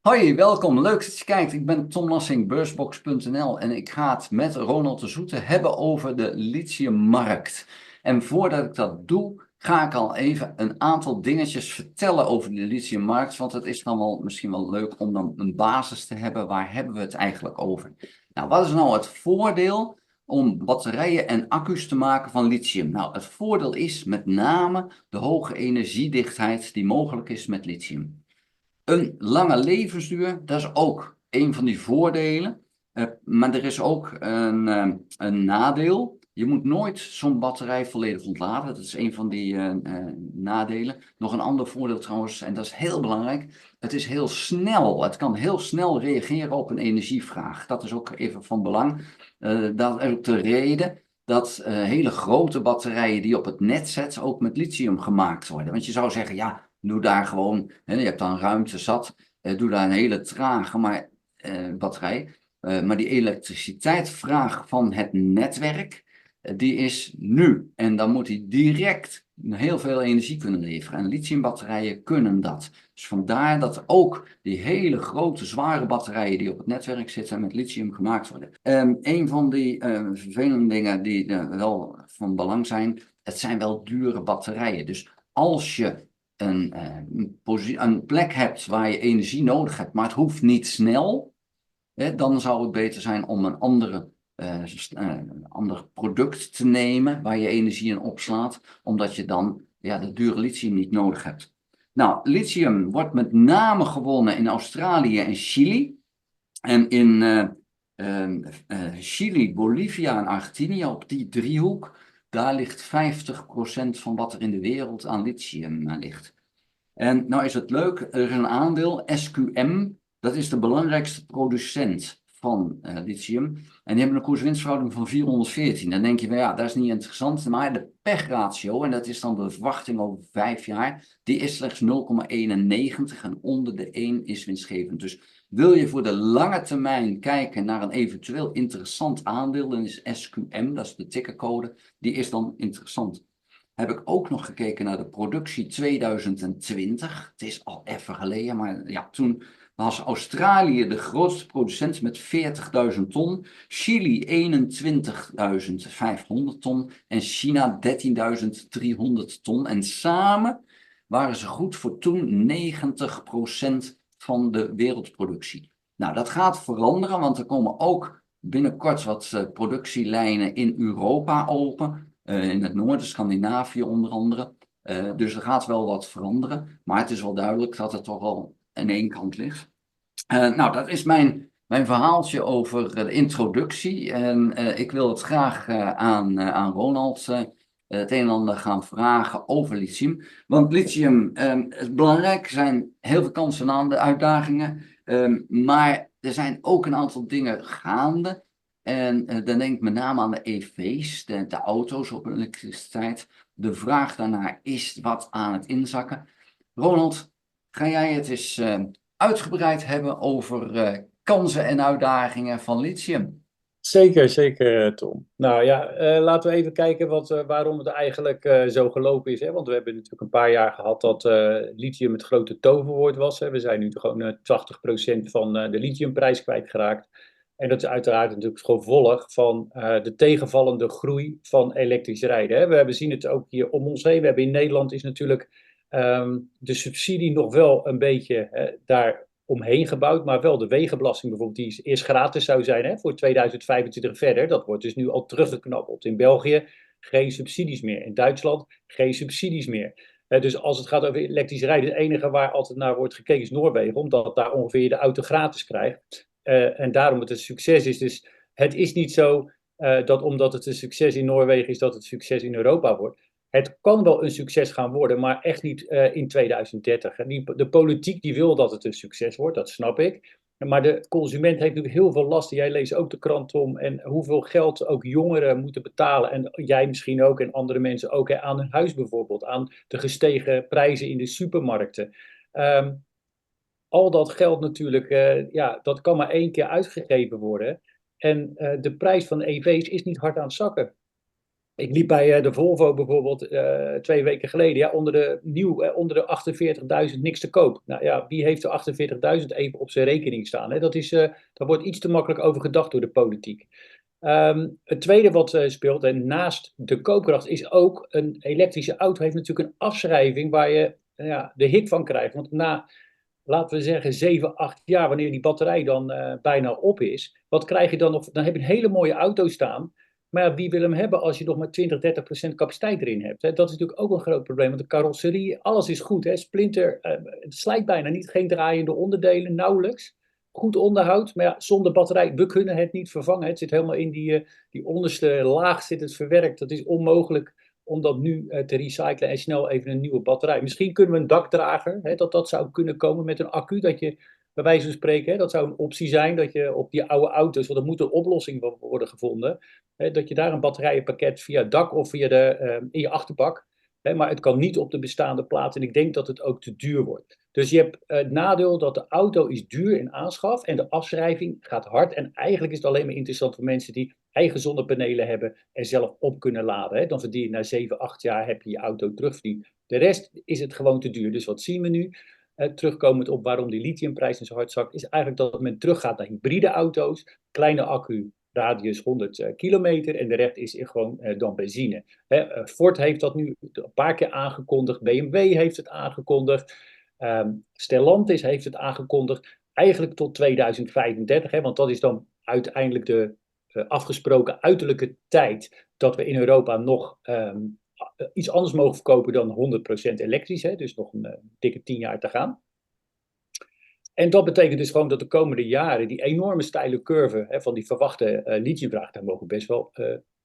Hoi, welkom. Leuk dat je kijkt. Ik ben Tom Lassing, beursbox.nl en ik ga het met Ronald de Zoete hebben over de lithiummarkt. En voordat ik dat doe, ga ik al even een aantal dingetjes vertellen over de lithiummarkt, want het is dan wel misschien wel leuk om dan een basis te hebben. Waar hebben we het eigenlijk over? Nou, wat is nou het voordeel om batterijen en accu's te maken van lithium? Nou, het voordeel is met name de hoge energiedichtheid die mogelijk is met lithium. Een lange levensduur, dat is ook een van die voordelen. Maar er is ook een nadeel. Je moet nooit zo'n batterij volledig ontladen. Dat is een van die nadelen. Nog een ander voordeel trouwens, en dat is heel belangrijk. Het is heel snel. Het kan heel snel reageren op een energievraag. Dat is ook even van belang. Dat is ook de reden dat hele grote batterijen die op het net zet ook met lithium gemaakt worden. Want je zou zeggen, ja, doe daar gewoon, hè, je hebt dan ruimte zat, doe daar een hele trage batterij. Maar die elektriciteitsvraag van het netwerk, die is nu. En dan moet die direct heel veel energie kunnen leveren. En lithiumbatterijen kunnen dat. Dus vandaar dat ook die hele grote, zware batterijen die op het netwerk zitten met lithium gemaakt worden. Een van die vervelende dingen die wel van belang zijn, het zijn wel dure batterijen. Dus als je een plek hebt waar je energie nodig hebt, maar het hoeft niet snel, hè, dan zou het beter zijn om een ander product te nemen waar je energie in opslaat, omdat je dan ja, de dure lithium niet nodig hebt. Nou, lithium wordt met name gewonnen in Australië en Chili. En in Chili, Bolivia en Argentinië, op die driehoek, daar ligt 50% van wat er in de wereld aan lithium ligt. En nou is het leuk, er is een aandeel, SQM, dat is de belangrijkste producent van lithium. En die hebben een koers-winstverhouding van 414. Dan denk je, ja, dat is niet interessant. Maar de pechratio, en dat is dan de verwachting over 5 jaar, die is slechts 0,91 en onder de 1 is winstgevend. Dus wil je voor de lange termijn kijken naar een eventueel interessant aandeel, dan is SQM, dat is de tickercode, die is dan interessant. Heb ik ook nog gekeken naar de productie 2020. Het is al even geleden, maar ja, toen was Australië de grootste producent met 40.000 ton, Chili 21.500 ton en China 13.300 ton. En samen waren ze goed voor toen 90% van de wereldproductie. Nou, dat gaat veranderen, want er komen ook binnenkort wat productielijnen in Europa open. In het noorden, Scandinavië onder andere. Dus er gaat wel wat veranderen. Maar het is wel duidelijk dat het toch al aan één kant ligt. Nou, dat is mijn verhaaltje over de introductie. En ik wil het graag aan Ronald het een en ander gaan vragen over lithium. Want lithium is belangrijk. Er zijn heel veel kansen aan de uitdagingen. Maar er zijn ook een aantal dingen gaande. En dan denk ik met name aan de EV's, de auto's op elektriciteit. De vraag daarnaar is wat aan het inzakken. Ronald, ga jij het eens uitgebreid hebben over kansen en uitdagingen van lithium? Zeker, zeker, Tom. Nou ja, laten we even kijken waarom het eigenlijk zo gelopen is. Hè? Want we hebben natuurlijk een paar jaar gehad dat lithium het grote toverwoord was. Hè? We zijn nu gewoon 80% van de lithiumprijs kwijtgeraakt. En dat is uiteraard natuurlijk het gevolg van de tegenvallende groei van elektrisch rijden. Hè? We hebben zien het ook hier om ons heen. We hebben in Nederland is natuurlijk de subsidie nog wel een beetje daar omheen gebouwd, maar wel de wegenbelasting bijvoorbeeld, die eerst gratis zou zijn hè, voor 2025 verder. Dat wordt dus nu al teruggeknabbeld. In België geen subsidies meer. In Duitsland geen subsidies meer. Dus als het gaat over elektrisch rijden, het enige waar altijd naar wordt gekeken is Noorwegen, omdat daar ongeveer je de auto gratis krijgt. En daarom het een succes is. Dus het is niet zo dat omdat het een succes in Noorwegen is, dat het succes in Europa wordt. Het kan wel een succes gaan worden, maar echt niet in 2030. De politiek die wil dat het een succes wordt, dat snap ik. Maar de consument heeft natuurlijk heel veel lasten. Jij leest ook de krant om en hoeveel geld ook jongeren moeten betalen. En jij misschien ook en andere mensen ook hè, aan hun huis bijvoorbeeld. Aan de gestegen prijzen in de supermarkten. Um, al dat geld natuurlijk, ja, dat kan maar één keer uitgegeven worden. En de prijs van EV's is niet hard aan het zakken. Ik liep bij de Volvo bijvoorbeeld 2 weken geleden, ja, onder de 48.000 niks te koop. Nou ja, wie heeft de 48.000 even op zijn rekening staan? Hè? Daar wordt iets te makkelijk over gedacht door de politiek. Het tweede wat speelt, en naast de koopkracht, is ook een elektrische auto heeft natuurlijk een afschrijving waar je ja, de hik van krijgt. Want na, laten we zeggen, 7, 8 jaar, wanneer die batterij dan bijna op is, wat krijg je dan nog? Dan heb je een hele mooie auto staan. Maar ja, wie wil hem hebben als je nog maar 20, 30% capaciteit erin hebt? Hè? Dat is natuurlijk ook een groot probleem. Want de carrosserie, alles is goed. Hè? Splinter, het slijt bijna niet. Geen draaiende onderdelen, nauwelijks. Goed onderhoud. Maar ja, zonder batterij, we kunnen het niet vervangen. Het zit helemaal in die onderste laag zit het verwerkt. Dat is onmogelijk om dat nu te recyclen en snel even een nieuwe batterij. Misschien kunnen we een dakdrager, hè, dat zou kunnen komen met een accu. Dat je bij wijze van spreken, hè, dat zou een optie zijn. Dat je op die oude auto's, want er moet een oplossing worden gevonden. Dat je daar een batterijenpakket via het dak of in je achterbak. Maar het kan niet op de bestaande plaat. En ik denk dat het ook te duur wordt. Dus je hebt het nadeel dat de auto is duur in aanschaf. En de afschrijving gaat hard. En eigenlijk is het alleen maar interessant voor mensen die eigen zonnepanelen hebben. En zelf op kunnen laden. Dan verdien je na 7, 8 jaar heb je je auto terugverdiend. De rest is het gewoon te duur. Dus wat zien we nu? Terugkomend op waarom die lithiumprijs zo hard zakt. Is eigenlijk dat men teruggaat naar hybride auto's. Kleine accu, radius 100 kilometer en de rest is gewoon dan benzine. Ford heeft dat nu een paar keer aangekondigd, BMW heeft het aangekondigd, Stellantis heeft het aangekondigd, eigenlijk tot 2035, want dat is dan uiteindelijk de afgesproken uiterlijke tijd dat we in Europa nog iets anders mogen verkopen dan 100% elektrisch, dus nog een dikke 10 jaar te gaan. En dat betekent dus gewoon dat de komende jaren die enorme steile curve van die verwachte lithiumvraag, daar mogen best wel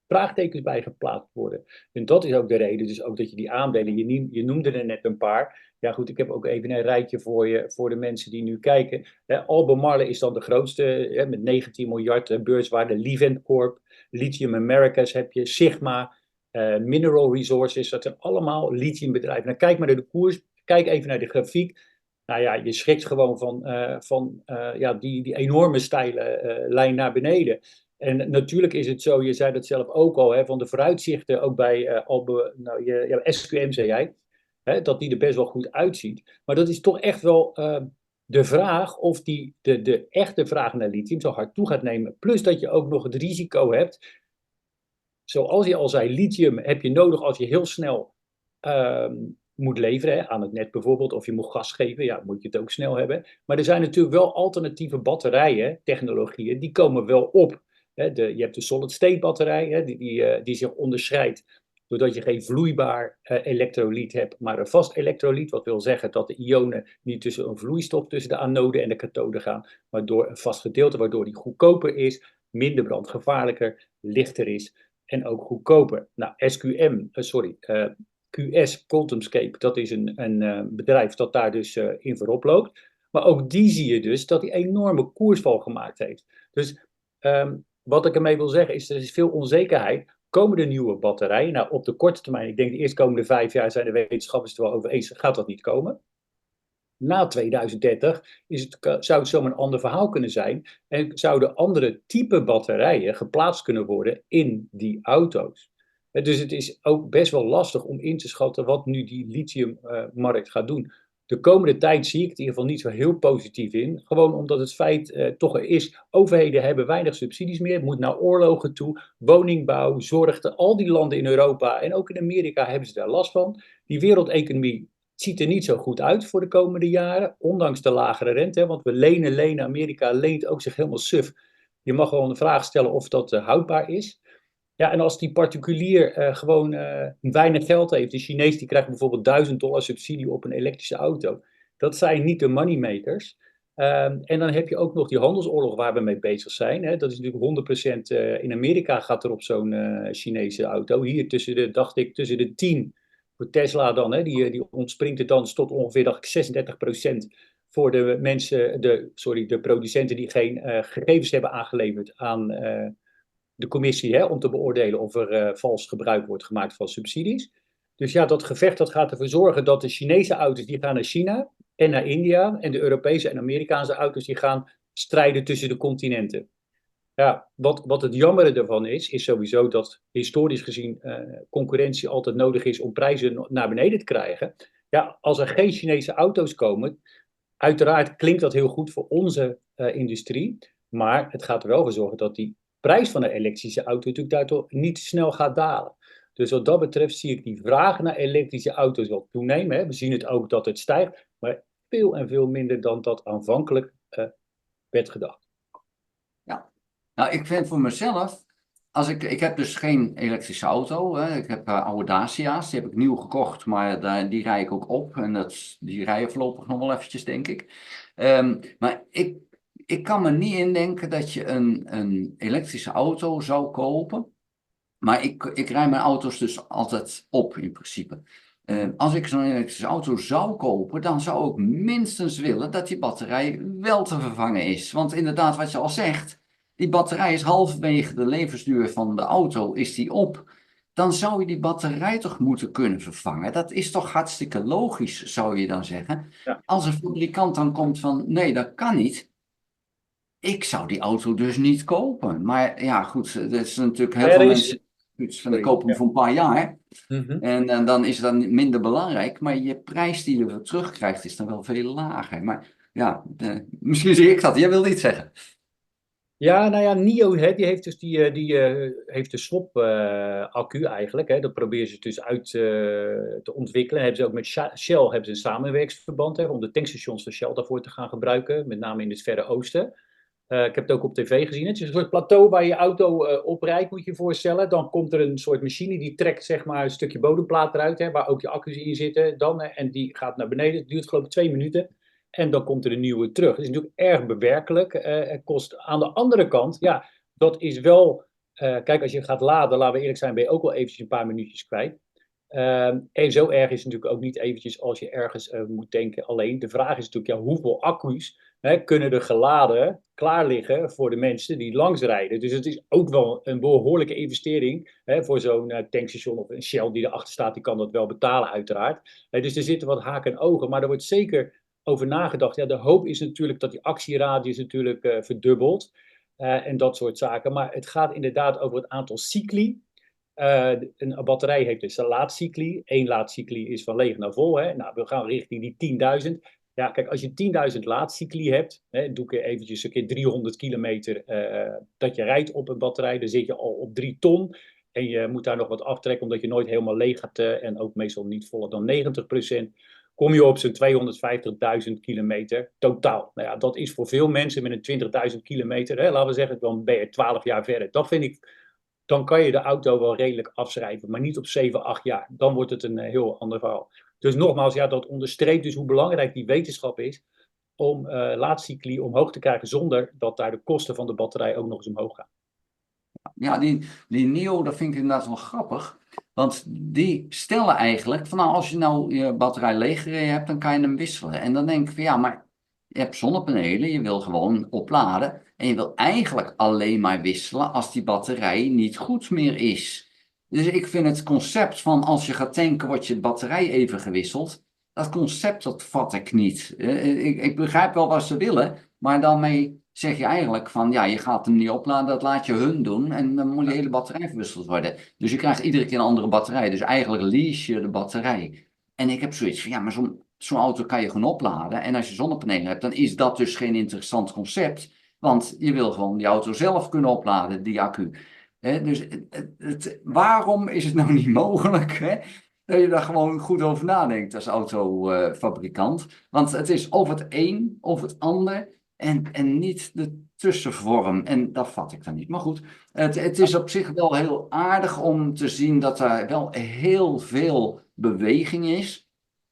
vraagtekens bij geplaatst worden. En dat is ook de reden, dus ook dat je die aandelen, je noemde er net een paar. Ja goed, ik heb ook even een rijtje voor de mensen die nu kijken. Albemarle is dan de grootste, met 19 miljard beurswaarde. Livent Corp, Lithium Americas heb je, Sigma, Mineral Resources, dat zijn allemaal lithiumbedrijven. Nou, kijk maar naar de koers, kijk even naar de grafiek. Nou ja, je schrikt gewoon van die enorme steile lijn naar beneden. En natuurlijk is het zo, je zei dat zelf ook al, van de vooruitzichten, ook bij SQM zei jij, dat die er best wel goed uitziet. Maar dat is toch echt wel de vraag of de echte vraag naar lithium zo hard toe gaat nemen. Plus dat je ook nog het risico hebt, zoals je al zei, lithium heb je nodig als je heel snel moet leveren, aan het net bijvoorbeeld, of je moet gas geven, ja, moet je het ook snel hebben. Maar er zijn natuurlijk wel alternatieve batterijen, technologieën, die komen wel op. Je hebt de solid-state batterij, die zich onderscheidt doordat je geen vloeibaar elektrolyt hebt, maar een vast elektrolyt. Wat wil zeggen dat de ionen niet tussen een vloeistof tussen de anode en de kathode gaan, maar door een vast gedeelte, waardoor die goedkoper is, minder brandgevaarlijker, lichter is en ook goedkoper. Nou, QS QuantumScape, dat is een bedrijf dat daar dus in voorop loopt. Maar ook die zie je dus dat die enorme koersval gemaakt heeft. Dus wat ik ermee wil zeggen is, er is veel onzekerheid. Komen er nieuwe batterijen? Nou, op de korte termijn, ik denk de eerstkomende 5 jaar zijn de wetenschappers het wel over eens, gaat dat niet komen. Na 2030 zou het zomaar een ander verhaal kunnen zijn. En zouden andere type batterijen geplaatst kunnen worden in die auto's. Dus het is ook best wel lastig om in te schatten wat nu die lithiummarkt gaat doen. De komende tijd zie ik het in ieder geval niet zo heel positief in. Gewoon omdat het feit toch er is, overheden hebben weinig subsidies meer. Het moet naar oorlogen toe, woningbouw, zorg. Al die landen in Europa en ook in Amerika hebben ze daar last van. Die wereldeconomie ziet er niet zo goed uit voor de komende jaren, ondanks de lagere rente. Want we lenen, Amerika leent ook zich helemaal suf. Je mag gewoon de vraag stellen of dat houdbaar is. Ja, en als die particulier gewoon weinig geld heeft, de Chinees die krijgt bijvoorbeeld $1000 subsidie op een elektrische auto. Dat zijn niet de moneymakers. En dan heb je ook nog die handelsoorlog waar we mee bezig zijn. Dat is natuurlijk 100% in Amerika gaat er op zo'n Chinese auto. Hier dacht ik, tussen de 10 voor Tesla dan, die ontspringt het dan tot ongeveer, dacht ik, 36% voor de mensen, de producenten die geen gegevens hebben aangeleverd aan de commissie, om te beoordelen of er vals gebruik wordt gemaakt van subsidies. Dus ja, dat gevecht dat gaat ervoor zorgen dat de Chinese auto's die gaan naar China en naar India en de Europese en Amerikaanse auto's die gaan strijden tussen de continenten. Ja, wat het jammere ervan is sowieso dat historisch gezien concurrentie altijd nodig is om prijzen naar beneden te krijgen. Ja, als er geen Chinese auto's komen, uiteraard klinkt dat heel goed voor onze industrie, maar het gaat er wel voor zorgen dat die prijs van een elektrische auto natuurlijk daardoor niet snel gaat dalen. Dus wat dat betreft zie ik die vraag naar elektrische auto's wel toenemen. Hè. We zien het ook dat het stijgt, maar veel en veel minder dan dat aanvankelijk werd gedacht. Ja. Nou, ik vind voor mezelf, ik heb dus geen elektrische auto. Hè. Ik heb oude Dacia's, die heb ik nieuw gekocht, maar die rij ik ook op. En die rijden voorlopig nog wel eventjes, denk ik. Maar ik kan me niet indenken dat je een elektrische auto zou kopen. Maar ik rij mijn auto's dus altijd op, in principe. Als ik zo'n elektrische auto zou kopen, dan zou ik minstens willen dat die batterij wel te vervangen is. Want inderdaad, wat je al zegt, die batterij is halverwege de levensduur van de auto, is die op. Dan zou je die batterij toch moeten kunnen vervangen. Dat is toch hartstikke logisch, zou je dan zeggen. Ja. Als een fabrikant dan komt van, nee, dat kan niet. Ik zou die auto dus niet kopen. Maar ja, goed, er is natuurlijk heel veel mensen iets van, ik Sorry. koop hem Ja. voor een paar jaar. Mhm. En dan is dat minder belangrijk. Maar je prijs die je ervoor terugkrijgt is dan wel veel lager. Maar ja, misschien zie ik dat. Jij wil iets zeggen. Ja, nou ja, NIO hè, die heeft dus heeft de swap-accu eigenlijk. Hè, dat proberen ze dus uit te ontwikkelen. Hebben ze ook met Shell hebben ze een samenwerkingsverband hè, om de tankstations van Shell daarvoor te gaan gebruiken. Met name in het Verre Oosten. Ik heb het ook op tv gezien. Het is een soort plateau waar je auto oprijdt, moet je je voorstellen. Dan komt er een soort machine die trekt zeg maar een stukje bodemplaat eruit, hè, waar ook je accu's in zitten. Dan, en die gaat naar beneden. Het duurt geloof ik 2 minuten. En dan komt er een nieuwe terug. Het is natuurlijk erg bewerkelijk. Het kost aan de andere kant, ja, dat is wel. Kijk, als je gaat laden, laten we eerlijk zijn, ben je ook wel eventjes een paar minuutjes kwijt. En zo erg is het natuurlijk ook niet eventjes als je ergens moet denken alleen. De vraag is natuurlijk, ja, hoeveel accu's kunnen er geladen klaar liggen voor de mensen die langs rijden. Dus het is ook wel een behoorlijke investering voor zo'n tankstation of een Shell die erachter staat, die kan dat wel betalen uiteraard. Dus er zitten wat haken en ogen, maar er wordt zeker over nagedacht. Ja, de hoop is natuurlijk dat die actieradius natuurlijk verdubbelt en dat soort zaken. Maar het gaat inderdaad over het aantal cycli. Een batterij heeft dus een laadcycli. Eén laadcycli is van leeg naar vol. Hè. Nou, we gaan richting die 10.000. Ja, kijk, als je 10.000 laadcycli hebt, hè, doe ik eventjes een keer 300 kilometer dat je rijdt op een batterij, dan zit je al op 3 ton. En je moet daar nog wat aftrekken, omdat je nooit helemaal leeg gaat en ook meestal niet voller dan 90%. Kom je op zo'n 250.000 kilometer totaal. Nou ja, dat is voor veel mensen met een 20.000 kilometer, hè, laten we zeggen, dan ben je 12 jaar verder. Dat vind ik, dan kan je de auto wel redelijk afschrijven, maar niet op 7, 8 jaar. Dan wordt het een heel ander verhaal. Dus nogmaals, ja, dat onderstreept dus hoe belangrijk die wetenschap is om laadcycli omhoog te krijgen zonder dat daar de kosten van de batterij ook nog eens omhoog gaan. Ja, die NIO, dat vind ik inderdaad wel grappig. Want die stellen eigenlijk van nou, als je nou je batterij leeggereden hebt, dan kan je hem wisselen. En dan denk ik van ja, maar je hebt zonnepanelen, je wil gewoon opladen. En je wil eigenlijk alleen maar wisselen als die batterij niet goed meer is. Dus ik vind het concept van als je gaat tanken, wordt je batterij even gewisseld. Dat concept, dat vat ik niet. Ik begrijp wel wat ze willen, maar daarmee zeg je eigenlijk van ja, je gaat hem niet opladen, dat laat je hun doen en dan moet die hele batterij verwisseld worden. Dus je krijgt iedere keer een andere batterij. Dus eigenlijk lease je de batterij. En ik heb zoiets van ja, maar zo'n auto kan je gewoon opladen. En als je zonnepanelen hebt, dan is dat dus geen interessant concept. Want je wil gewoon die auto zelf kunnen opladen, die accu. Dus waarom is het nou niet mogelijk dat je daar gewoon goed over nadenkt als autofabrikant? Want het is of het een of het ander. En niet de tussenvorm. En dat vat ik dan niet. Maar goed, het is op zich wel heel aardig om te zien dat er wel heel veel beweging is.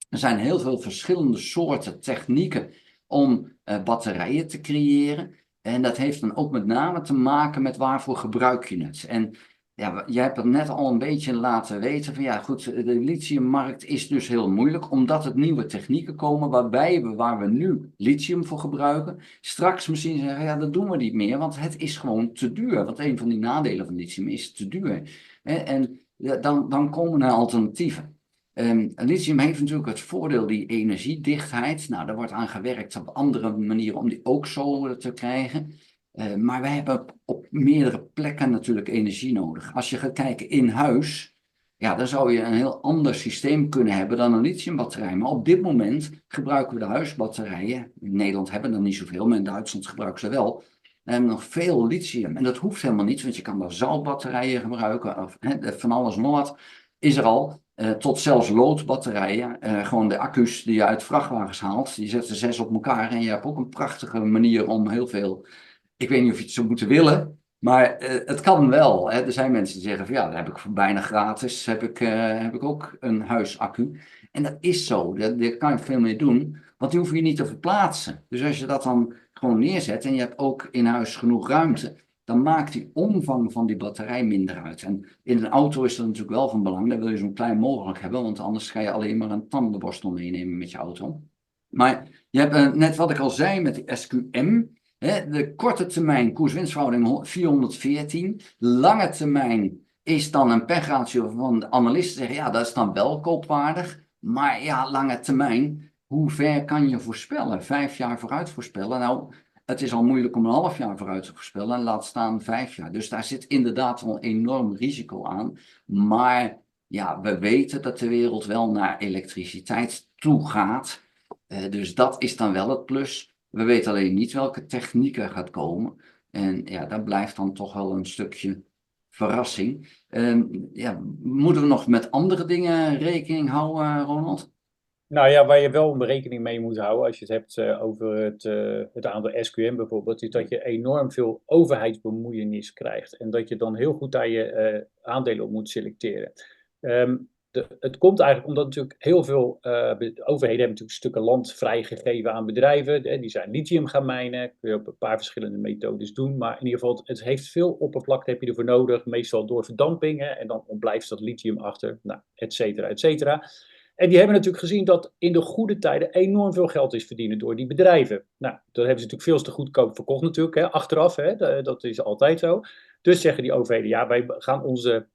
Er zijn heel veel verschillende soorten technieken om batterijen te creëren. En dat heeft dan ook met name te maken met waarvoor gebruik je het. En ja, jij hebt het net al een beetje laten weten van ja goed, de lithiummarkt is dus heel moeilijk omdat er nieuwe technieken komen waar we nu lithium voor gebruiken, straks misschien zeggen ja dat doen we niet meer, want het is gewoon te duur. Want een van die nadelen van lithium is te duur. En dan komen er alternatieven. Lithium heeft natuurlijk het voordeel die energiedichtheid. Nou, daar wordt aan gewerkt op andere manieren om die ook zo te krijgen. Maar wij hebben op meerdere plekken natuurlijk energie nodig. Als je gaat kijken in huis, ja, dan zou je een heel ander systeem kunnen hebben dan een lithiumbatterij. Maar op dit moment gebruiken we de huisbatterijen. In Nederland hebben we er niet zoveel, maar in Duitsland gebruiken ze wel. We hebben nog veel lithium. En dat hoeft helemaal niet, want je kan daar zoutbatterijen gebruiken. Of, van alles nog wat is er al. Tot zelfs loodbatterijen. Gewoon de accu's die je uit vrachtwagens haalt. Die zetten 6 op elkaar. En je hebt ook een prachtige manier om heel veel. Ik weet niet of je het zou moeten willen. Maar het kan wel. Hè. Er zijn mensen die zeggen van ja, dan heb ik voor bijna gratis heb ik ook een huisaccu. En dat is zo. Daar kan je veel mee doen. Want die hoef je niet te verplaatsen. Dus als je dat dan gewoon neerzet en je hebt ook in huis genoeg ruimte, dan maakt die omvang van die batterij minder uit. En in een auto is dat natuurlijk wel van belang. Daar wil je zo klein mogelijk hebben, want anders ga je alleen maar een tandenborstel meenemen met je auto. Maar je hebt net wat ik al zei met die SQM. De korte termijn koers-winstverhouding 414. Lange termijn is dan een pechratio van de analisten zeggen, ja, dat is dan wel koopwaardig. Maar ja, lange termijn, hoe ver kan je voorspellen? 5 jaar vooruit voorspellen? Nou, het is al moeilijk om een half jaar vooruit te voorspellen en laat staan 5 jaar. Dus daar zit inderdaad wel een enorm risico aan. Maar ja, we weten dat de wereld wel naar elektriciteit toe gaat. Dus dat is dan wel het plus. We weten alleen niet welke technieken gaat komen. En ja, dat blijft dan toch wel een stukje verrassing. Ja, moeten we nog met andere dingen rekening houden, Ronald? Nou ja, waar je wel een rekening mee moet houden als je het hebt over het aantal SQM bijvoorbeeld, is dat je enorm veel overheidsbemoeienis krijgt. En dat je dan heel goed daar je aandelen op moet selecteren. Het komt eigenlijk omdat natuurlijk heel veel overheden hebben natuurlijk stukken land vrijgegeven aan bedrijven. Die zijn lithium gaan mijnen. Kun je op een paar verschillende methodes doen. Maar in ieder geval, het heeft veel oppervlakte heb je ervoor nodig. Meestal door verdamping. En dan ontblijft dat lithium achter. Nou, et cetera, et cetera. En die hebben natuurlijk gezien dat in de goede tijden enorm veel geld is verdiend door die bedrijven. Nou, dat hebben ze natuurlijk veel te goedkoop verkocht natuurlijk, hè, achteraf. Hè, dat is altijd zo. Dus zeggen die overheden, ja, wij gaan onze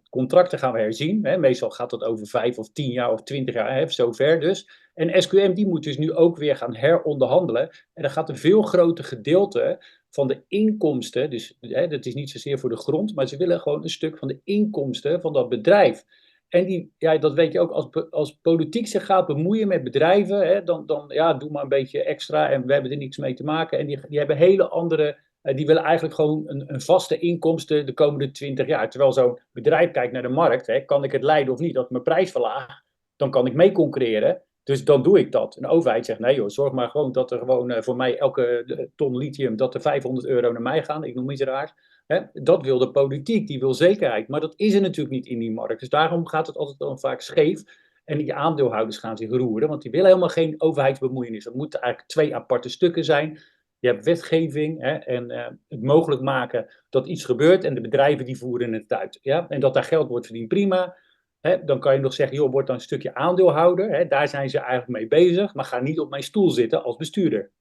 contracten gaan we herzien. Hè. Meestal gaat dat over 5 of 10 jaar of 20 jaar, hè, zover dus. En SQM die moet dus nu ook weer gaan heronderhandelen. En dan gaat een veel groter gedeelte van de inkomsten, dus hè, dat is niet zozeer voor de grond, maar ze willen gewoon een stuk van de inkomsten van dat bedrijf. En ja, dat weet je ook, als politiek zich gaat bemoeien met bedrijven, hè, dan ja, doe maar een beetje extra en we hebben er niks mee te maken. En die hebben hele andere, die willen eigenlijk gewoon een vaste inkomsten de komende 20 jaar. Terwijl zo'n bedrijf kijkt naar de markt, hè, kan ik het leiden of niet, dat ik mijn prijs verlaag, dan kan ik mee concurreren. Dus dan doe ik dat. Een overheid zegt, nee joh, zorg maar gewoon dat er gewoon voor mij elke ton lithium, dat er €500 naar mij gaan, ik noem iets raars. Hè, dat wil de politiek, die wil zekerheid. Maar dat is er natuurlijk niet in die markt. Dus daarom gaat het altijd dan vaak scheef. En die aandeelhouders gaan zich roeren, want die willen helemaal geen overheidsbemoeienis. Dat moeten eigenlijk 2 aparte stukken zijn. Je hebt wetgeving hè, en het mogelijk maken dat iets gebeurt en de bedrijven die voeren het uit. Ja? En dat daar geld wordt verdiend, prima. Hè, dan kan je nog zeggen, joh, word dan een stukje aandeelhouder. Hè, daar zijn ze eigenlijk mee bezig, maar ga niet op mijn stoel zitten als bestuurder.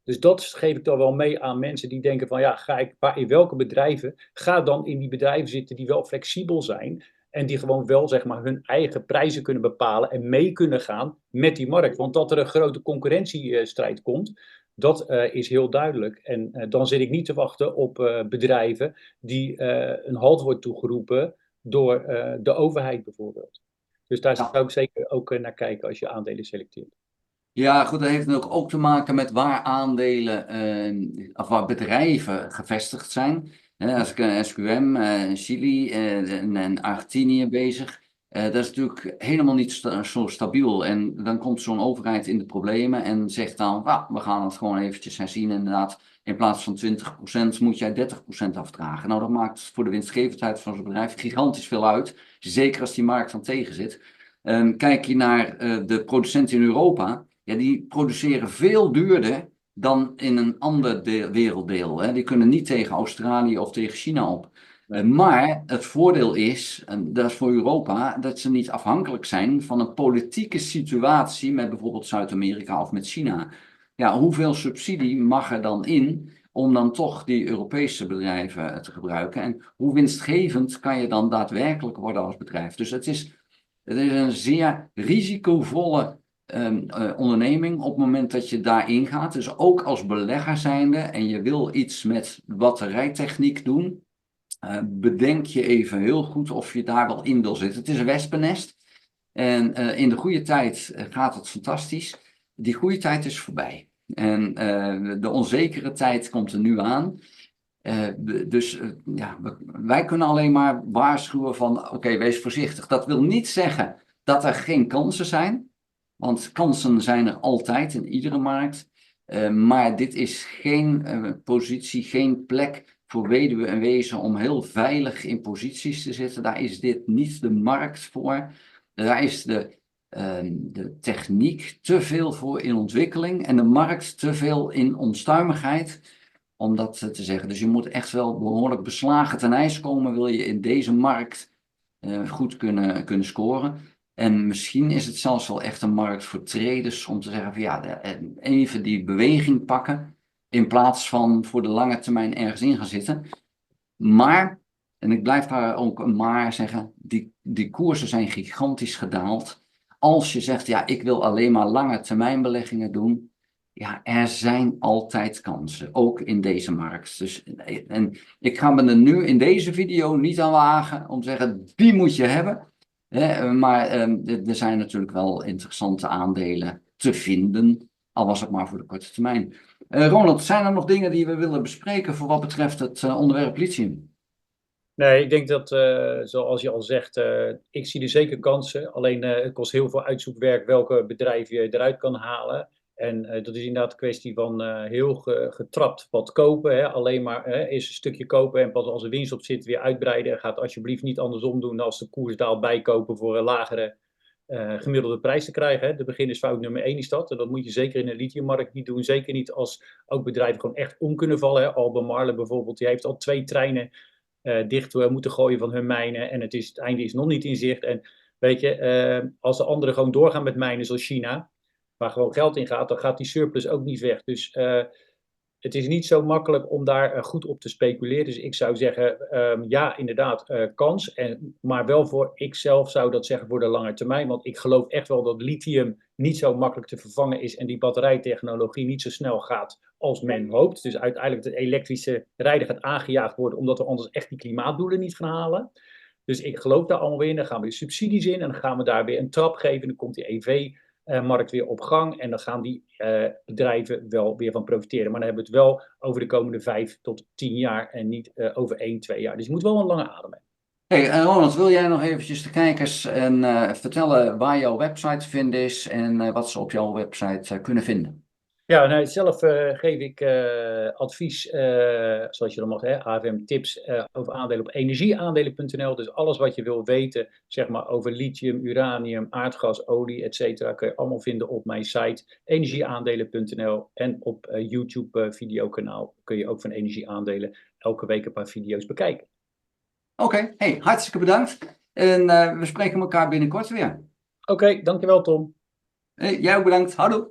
Dus dat geef ik dan wel mee aan mensen die denken van ja, in welke bedrijven? Ga dan in die bedrijven zitten die wel flexibel zijn en die gewoon wel zeg maar hun eigen prijzen kunnen bepalen en mee kunnen gaan met die markt. Want dat er een grote concurrentiestrijd komt, dat is heel duidelijk. En dan zit ik niet te wachten op bedrijven die een halt wordt toegeroepen door de overheid bijvoorbeeld. Dus daar Ja. zou ik zeker ook naar kijken als je aandelen selecteert. Ja, goed, dat heeft natuurlijk ook te maken met waar aandelen of waar bedrijven gevestigd zijn. Als ik SQM, Chili en Argentinië bezig. Dat is natuurlijk helemaal niet zo stabiel. En dan komt zo'n overheid in de problemen en zegt dan, we gaan het gewoon eventjes herzien. Inderdaad, in plaats van 20% moet jij 30% afdragen. Nou, dat maakt voor de winstgevendheid van zo'n bedrijf gigantisch veel uit. Zeker als die markt dan tegen zit. Kijk je naar de producenten in Europa. Ja, die produceren veel duurder dan in een ander werelddeel. Hè. Die kunnen niet tegen Australië of tegen China op. Maar het voordeel is, en dat is voor Europa, dat ze niet afhankelijk zijn van een politieke situatie met bijvoorbeeld Zuid-Amerika of met China. Ja, hoeveel subsidie mag er dan in om dan toch die Europese bedrijven te gebruiken? En hoe winstgevend kan je dan daadwerkelijk worden als bedrijf? Dus het is een zeer risicovolle onderneming op het moment dat je daarin gaat. Dus ook als belegger zijnde en je wil iets met batterijtechniek doen. Bedenk je even heel goed of je daar wel in wil zitten. Het is een wespennest. En in de goede tijd gaat het fantastisch. Die goede tijd is voorbij. En de onzekere tijd komt er nu aan. Ja, wij kunnen alleen maar waarschuwen van oké, wees voorzichtig. Dat wil niet zeggen dat er geen kansen zijn. Want kansen zijn er altijd in iedere markt. Maar dit is geen positie, geen plek voor weduwe en wezen om heel veilig in posities te zitten. Daar is dit niet de markt voor. Daar is de techniek te veel voor in ontwikkeling en de markt te veel in onstuimigheid om dat te zeggen. Dus je moet echt wel behoorlijk beslagen ten ijs komen, wil je in deze markt goed kunnen scoren. En misschien is het zelfs wel echt een markt voor traders om te zeggen van ja, even die beweging pakken in plaats van voor de lange termijn ergens in gaan zitten. Maar, en ik blijf daar ook een maar zeggen, die koersen zijn gigantisch gedaald. Als je zegt, ja, ik wil alleen maar lange termijn beleggingen doen, ja, er zijn altijd kansen, ook in deze markt. Dus, en ik ga me er nu in deze video niet aan wagen om te zeggen, die moet je hebben. Maar er zijn natuurlijk wel interessante aandelen te vinden, al was het maar voor de korte termijn. Ronald, zijn er nog dingen die we willen bespreken voor wat betreft het onderwerp lithium? Nee, ik denk dat, zoals je al zegt, ik zie er zeker kansen. Alleen het kost heel veel uitzoekwerk welke bedrijven je eruit kan halen. En dat is inderdaad een kwestie van heel getrapt wat kopen. Hè. Alleen maar eerst een stukje kopen en pas als er winst op zit weer uitbreiden. En gaat alsjeblieft niet andersom doen als de koers daalt bijkopen voor een lagere gemiddelde prijs te krijgen. Hè. De beginnersfout nummer 1 is dat. En dat moet je zeker in de lithiummarkt niet doen. Zeker niet als ook bedrijven gewoon echt om kunnen vallen. Hè. Albemarle bijvoorbeeld, die heeft al 2 treinen dicht moeten gooien van hun mijnen. En het einde is nog niet in zicht. En weet je, als de anderen gewoon doorgaan met mijnen zoals China, waar gewoon geld in gaat, dan gaat die surplus ook niet weg. Dus het is niet zo makkelijk om daar goed op te speculeren. Dus ik zou zeggen, ja, inderdaad, kans. Maar wel voor, ik zelf zou dat zeggen voor de lange termijn. Want ik geloof echt wel dat lithium niet zo makkelijk te vervangen is en die batterijtechnologie niet zo snel gaat als men hoopt. Dus uiteindelijk de elektrische rijden gaat aangejaagd worden, omdat we anders echt die klimaatdoelen niet gaan halen. Dus ik geloof daar allemaal weer in. Dan gaan we weer subsidies in en dan gaan we daar weer een trap geven. En dan komt die EV-markt weer op gang. En dan gaan die bedrijven wel weer van profiteren. Maar dan hebben we het wel over de komende 5 tot 10 jaar en niet over 1, 2 jaar. Dus je moet wel een lange adem hebben. Hey, Ronald, wil jij nog eventjes de kijkers vertellen waar jouw website te vinden is en wat ze op jouw website kunnen vinden? Ja, nou, zelf geef ik advies, zoals je dan mag, hè, AFM-tips over aandelen op energieaandelen.nl. Dus alles wat je wil weten, zeg maar, over lithium, uranium, aardgas, olie, et cetera, kun je allemaal vinden op mijn site energieaandelen.nl. En op YouTube-videokanaal kun je ook van energieaandelen elke week een paar video's bekijken. Oké, hey, hartstikke bedankt. En we spreken elkaar binnenkort weer. Oké, dankjewel Tom. Hey, jij ook bedankt. Houdoe.